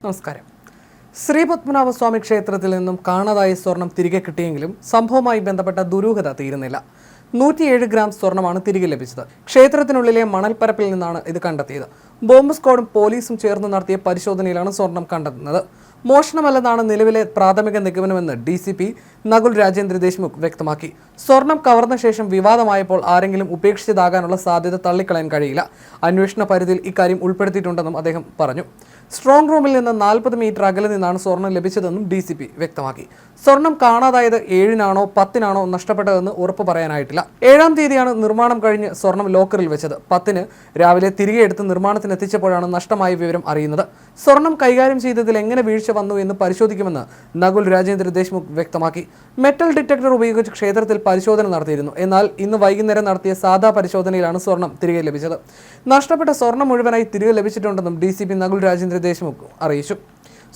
നമസ്കാരം. ശ്രീപത്മനാഭസ്വാമി ക്ഷേത്രത്തിൽ നിന്നും കാണാതായ സ്വർണം തിരികെ കിട്ടിയെങ്കിലും സംഭവവുമായി ബന്ധപ്പെട്ട ദുരൂഹത തീരുന്നില്ല. 107 ഗ്രാം സ്വർണമാണ് തിരികെ ലഭിച്ചത്. ക്ഷേത്രത്തിനുള്ളിലെ മണൽപ്പരപ്പിൽ നിന്നാണ് ഇത് കണ്ടെത്തിയത്. ബോംബ് സ്ക്വാഡും പോലീസും ചേർന്ന് നടത്തിയ പരിശോധനയിലാണ് സ്വർണം കണ്ടെത്തുന്നത്. മോഷണമല്ലെന്നാണ് നിലവിലെ പ്രാഥമിക നിഗമനമെന്ന് DCP നകുൽ രാജേന്ദ്ര ദേശ്മുഖ് വ്യക്തമാക്കി. സ്വർണം കവർന്ന ശേഷം വിവാദമായപ്പോൾ ആരെങ്കിലും ഉപേക്ഷിച്ചതാകാനുള്ള സാധ്യത തള്ളിക്കളയാൻ കഴിയില്ല. അന്വേഷണ പരിധിയിൽ ഇക്കാര്യം ഉൾപ്പെടുത്തിയിട്ടുണ്ടെന്നും അദ്ദേഹം പറഞ്ഞു. സ്ട്രോങ് റൂമിൽ നിന്ന് 40 മീറ്റർ അകലെ നിന്നാണ് സ്വർണം ലഭിച്ചതെന്നും DCP വ്യക്തമാക്കി. സ്വർണം കാണാതായത് 7-നാണോ 10-നാണോ നഷ്ടപ്പെട്ടതെന്ന് ഉറപ്പ് പറയാനായിട്ടില്ല. 7-ാം തീയതിയാണ് നിർമ്മാണം കഴിഞ്ഞ് സ്വർണം ലോക്കറിൽ വെച്ചത്. 10-ന് രാവിലെ തിരികെ എടുത്ത് നിർമ്മാണത്തിന് എത്തിച്ചപ്പോഴാണ് നഷ്ടമായ വിവരം അറിയുന്നത്. സ്വർണം കൈകാര്യം ചെയ്തതിൽ എങ്ങനെ വീഴ്ച വന്നു എന്ന് പരിശോധിക്കുമെന്ന് നകുൽ രാജേന്ദ്ര ദേശ്മുഖ് വ്യക്തമാക്കി. മെറ്റൽ ഡിറ്റക്ടർ ഉപയോഗിച്ച് ക്ഷേത്രത്തിൽ പരിശോധന നടത്തിയിരുന്നു. എന്നാൽ ഇന്ന് വൈകുന്നേരം നടത്തിയ സാധാ പരിശോധനയിലാണ് സ്വർണം തിരികെ ലഭിച്ചത്. നഷ്ടപ്പെട്ട സ്വർണം മുഴുവനായി തിരികെ ലഭിച്ചിട്ടുണ്ടെന്നും DCP നകുൽ രാജേന്ദ്ര ദേശ്മുഖ് അറിയിച്ചു.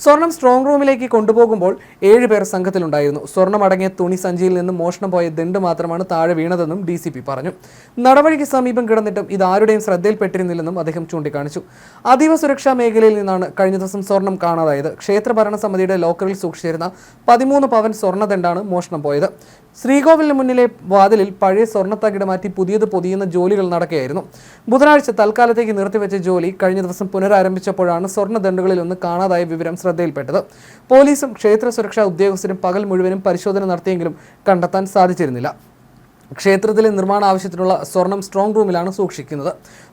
സ്വർണം സ്ട്രോങ് റൂമിലേക്ക് കൊണ്ടുപോകുമ്പോൾ 7 പേർ സംഘത്തിലുണ്ടായിരുന്നു. സ്വർണം അടങ്ങിയ തുണി സഞ്ചിയിൽ നിന്ന് മോഷണം പോയ ദണ്ട് മാത്രമാണ് താഴെ വീണതെന്നും DCP പറഞ്ഞു. നടവഴിക്ക് സമീപം കിടന്നിട്ടും ഇത് ആരുടെയും ശ്രദ്ധയിൽപ്പെട്ടിരുന്നില്ലെന്നും അദ്ദേഹം ചൂണ്ടിക്കാണിച്ചു. അതീവ സുരക്ഷാ മേഖലയിൽ നിന്നാണ് കഴിഞ്ഞ ദിവസം സ്വർണം കാണാതായത്. ക്ഷേത്ര ഭരണസമിതിയുടെ ലോക്കറിൽ സൂക്ഷിച്ചിരുന്ന 13 പവൻ സ്വർണ്ണദണ്ഡാണ് മോഷണം പോയത്. ശ്രീകോവിലിന് മുന്നിലെ വാതിലിൽ പഴയ സ്വർണ്ണത്തകിട് മാറ്റി പുതിയത് പൊതിയുന്ന ജോലികൾ നടക്കുകയായിരുന്നു. ബുധനാഴ്ച തൽക്കാലത്തേക്ക് നിർത്തിവെച്ച ജോലി കഴിഞ്ഞ ദിവസം പുനരാരംഭിച്ചപ്പോഴാണ് സ്വർണ്ണദണ്ഡുകളിലൊന്ന് കാണാതായ വിവരം ശ്രദ്ധയിൽപ്പെട്ടത്. പോലീസും ക്ഷേത്ര സുരക്ഷാ ഉദ്യോഗസ്ഥരും പകൽ മുഴുവനും പരിശോധന നടത്തിയെങ്കിലും കണ്ടെത്താൻ സാധിച്ചിരുന്നില്ല. ക്ഷേത്രത്തിലെ നിർമ്മാണ ആവശ്യത്തിനുള്ള സ്വർണം സ്ട്രോങ് റൂമിലാണ് സൂക്ഷിക്കുന്നത്.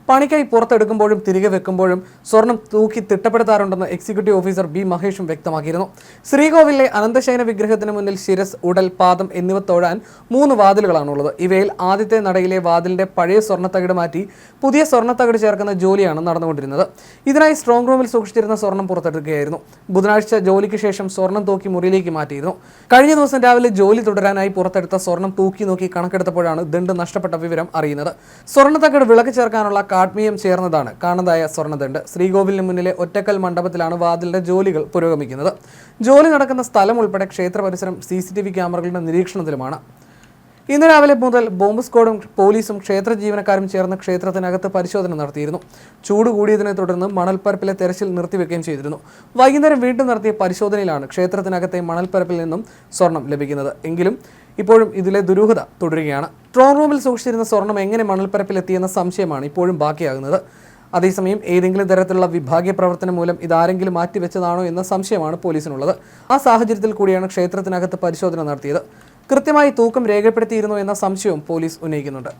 പണിക്കായി പുറത്തെടുക്കുമ്പോഴും തിരികെ വെക്കുമ്പോഴും സ്വർണം തൂക്കി തിട്ടപ്പെടുത്താറുണ്ടെന്ന് എക്സിക്യൂട്ടീവ് ഓഫീസർ B മഹേഷും വ്യക്തമാക്കിയിരുന്നു. ശ്രീകോവിലെ അനന്തശയന വിഗ്രഹത്തിന് മുന്നിൽ ശിരസ്, ഉടൽ, പാദം എന്നിവ തൊഴാൻ 3 വാതിലുകളാണുള്ളത്. ഇവയിൽ ആദ്യത്തെ നടയിലെ വാതിലിന്റെ പഴയ സ്വർണ്ണത്തകിട് മാറ്റി പുതിയ സ്വർണ്ണത്തകിട് ചേർക്കുന്ന ജോലിയാണ് നടന്നുകൊണ്ടിരുന്നത്. ഇതിനായി സ്ട്രോങ് റൂമിൽ സൂക്ഷിച്ചിരുന്ന സ്വർണം പുറത്തെടുക്കുകയായിരുന്നു. ബുധനാഴ്ച ജോലിക്ക് ശേഷം സ്വർണം തൂക്കി മുറിയിലേക്ക് മാറ്റിയിരുന്നു. കഴിഞ്ഞ ദിവസം രാവിലെ ജോലി തുടരാനായി പുറത്തെടുത്ത സ്വർണം തൂക്കി നോക്കി കണക്കെടുത്തപ്പോഴാണ് ദണ്ട് നഷ്ടപ്പെട്ട വിവരം അറിയുന്നത്. സ്വർണ്ണത്തകിട് വിളക്ക് ചേർക്കാനുള്ള കാഡ്മിയം ചേർന്നതാണ് കാണാതായ സ്വർണ്ണദണ്ട്. ശ്രീകോവിലിന് മുന്നിലെ ഒറ്റക്കൽ മണ്ഡപത്തിലാണ് വാതിലിന്റെ ജോലികൾ പുരോഗമിക്കുന്നത്. ജോലി നടക്കുന്ന സ്ഥലം ഉൾപ്പെടെ ക്ഷേത്ര പരിസരം CCTV ക്യാമറകളുടെ നിരീക്ഷണത്തിലുമാണ്. ഇന്ന് രാവിലെ മുതൽ ബോംബ് സ്ക്വാഡും പോലീസും ക്ഷേത്ര ജീവനക്കാരും ചേർന്ന് ക്ഷേത്രത്തിനകത്ത് പരിശോധന നടത്തിയിരുന്നു. ചൂട് കൂടിയതിനെ തുടർന്ന് മണൽപ്പരപ്പിലെ തെരച്ചിൽ നിർത്തിവെക്കുകയും ചെയ്തിരുന്നു. വൈകുന്നേരം വീണ്ടും നടത്തിയ പരിശോധനയിലാണ് ക്ഷേത്രത്തിനകത്തെ മണൽപ്പരപ്പിൽ നിന്നും സ്വർണം ലഭിക്കുന്നത്. എങ്കിലും ഇപ്പോഴും ഇതിലെ ദുരൂഹത തുടരുകയാണ്. സ്ട്രോങ് റൂമിൽ സൂക്ഷിച്ചിരുന്ന സ്വർണം എങ്ങനെ മണൽപ്പരപ്പിലെത്തിയെന്ന സംശയമാണ് ഇപ്പോഴും ബാക്കിയാകുന്നത്. അതേസമയം ഏതെങ്കിലും തരത്തിലുള്ള വിഭാഗീയ പ്രവർത്തനം മൂലം ഇതാരെങ്കിലും മാറ്റിവെച്ചതാണോ എന്ന സംശയമാണ് പോലീസിനുള്ളത്. ആ സാഹചര്യത്തിൽ കൂടിയാണ് ക്ഷേത്രത്തിനകത്ത് പരിശോധന നടത്തിയത്. കൃത്യമായി തൂക്കം രേഖപ്പെടുത്തിയിരുന്നു എന്ന സംശയവും പോലീസ് ഉന്നയിക്കുന്നുണ്ട്.